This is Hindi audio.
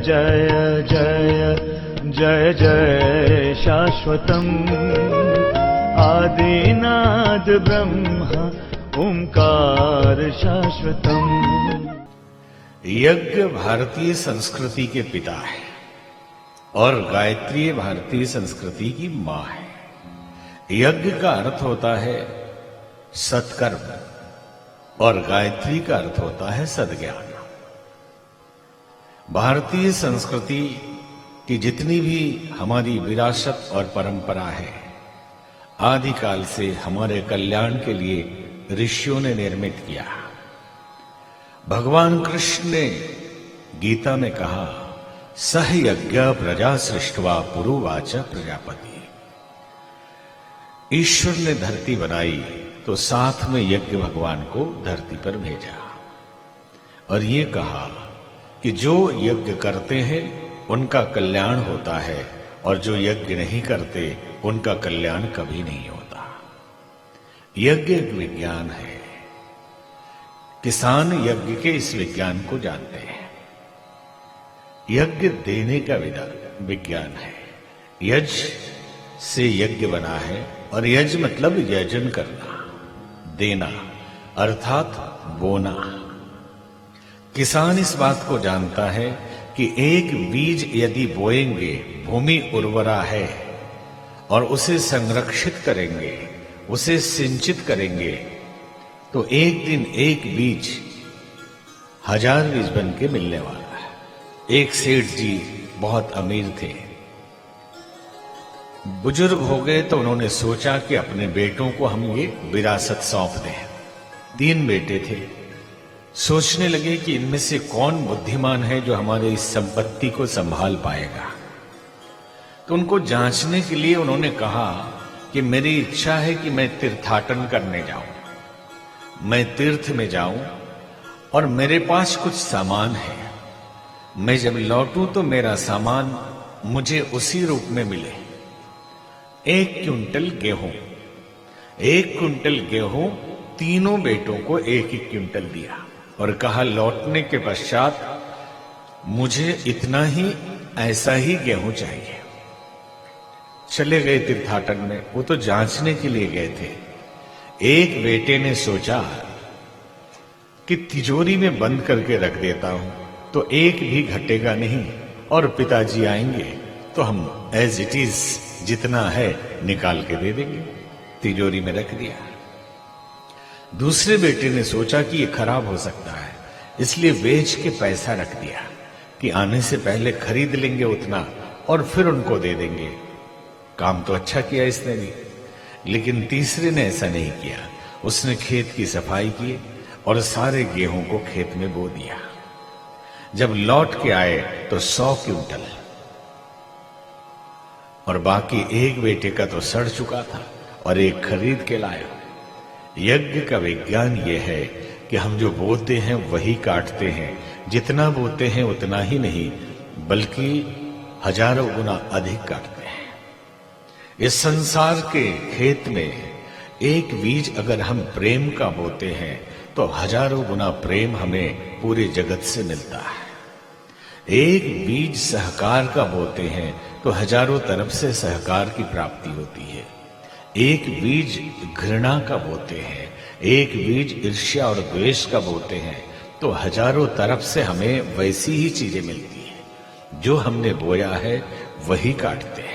जय जय जय जय शाश्वतम् आदिनाद ब्रह्म ओंकार शाश्वतम्। यज्ञ भारतीय संस्कृति के पिता है और गायत्री भारतीय संस्कृति की मां है। यज्ञ का अर्थ होता है सत्कर्म और गायत्री का अर्थ होता है सद्ज्ञान। भारतीय संस्कृति की जितनी भी हमारी विरासत और परंपरा है, आदिकाल से हमारे कल्याण के लिए ऋषियों ने निर्मित किया। भगवान कृष्ण ने गीता में कहा, सह यज्ञ प्रजा सृष्टवा पुरुवाच प्रजापति। ईश्वर ने धरती बनाई तो साथ में यज्ञ भगवान को धरती पर भेजा और ये कहा कि जो यज्ञ करते हैं उनका कल्याण होता है और जो यज्ञ नहीं करते उनका कल्याण कभी नहीं होता। यज्ञ एक विज्ञान है। किसान यज्ञ के इस विज्ञान को जानते हैं। यज्ञ देने का विज्ञान है। यज से यज्ञ बना है और यज मतलब यजन करना, देना अर्थात बोना। किसान इस बात को जानता है कि एक बीज यदि बोएंगे, भूमि उर्वरा है और उसे संरक्षित करेंगे, उसे सिंचित करेंगे, तो एक दिन एक बीज 1000 बीज बन के मिलने वाला है। एक सेठ जी बहुत अमीर थे, बुजुर्ग हो गए तो उन्होंने सोचा कि अपने बेटों को हम ये विरासत सौंप दें। 3 बेटे थे। सोचने लगे कि इनमें से कौन बुद्धिमान है जो हमारे इस संपत्ति को संभाल पाएगा। तो उनको जांचने के लिए उन्होंने कहा कि मेरी इच्छा है कि मैं तीर्थाटन करने जाऊं, मैं तीर्थ में जाऊं और मेरे पास कुछ सामान है। मैं जब लौटूं तो मेरा सामान मुझे उसी रूप में मिले। 1 क्विंटल गेहूं, 1 क्विंटल गेहूं तीनों बेटों को 1-1 क्विंटल दिया और कहा लौटने के पश्चात मुझे इतना ही ऐसा ही गेहूं चाहिए। चले गए तीर्थाटन में। वो तो जांचने के लिए गए थे। एक बेटे ने सोचा कि तिजोरी में बंद करके रख देता हूं तो एक भी घटेगा नहीं और पिताजी आएंगे तो हम एज इट इज जितना है निकाल के दे देंगे। तिजोरी में रख दिया। दूसरे बेटे ने सोचा कि ये खराब हो सकता है, इसलिए बेच के पैसा रख दिया कि आने से पहले खरीद लेंगे उतना और फिर उनको दे देंगे। काम तो अच्छा किया इसने भी, लेकिन तीसरे ने ऐसा नहीं किया। उसने खेत की सफाई की और सारे गेहूं को खेत में बो दिया। जब लौट के आए तो 100 क्विंटल और बाकी एक बेटे का तो सड़ चुका था और एक खरीद के लाया। यज्ञ का विज्ञान यह है कि हम जो बोते हैं वही काटते हैं। जितना बोते हैं उतना ही नहीं बल्कि हजारों गुना अधिक काटते हैं। इस संसार के खेत में एक बीज अगर हम प्रेम का बोते हैं तो हजारों गुना प्रेम हमें पूरे जगत से मिलता है। एक बीज सहकार का बोते हैं तो हजारों तरफ से सहकार की प्राप्ति होती है। एक बीज घृणा का बोते हैं, एक बीज ईर्ष्या और द्वेष का बोते हैं तो हजारों तरफ से हमें वैसी ही चीजें मिलती है। जो हमने बोया है वही काटते हैं।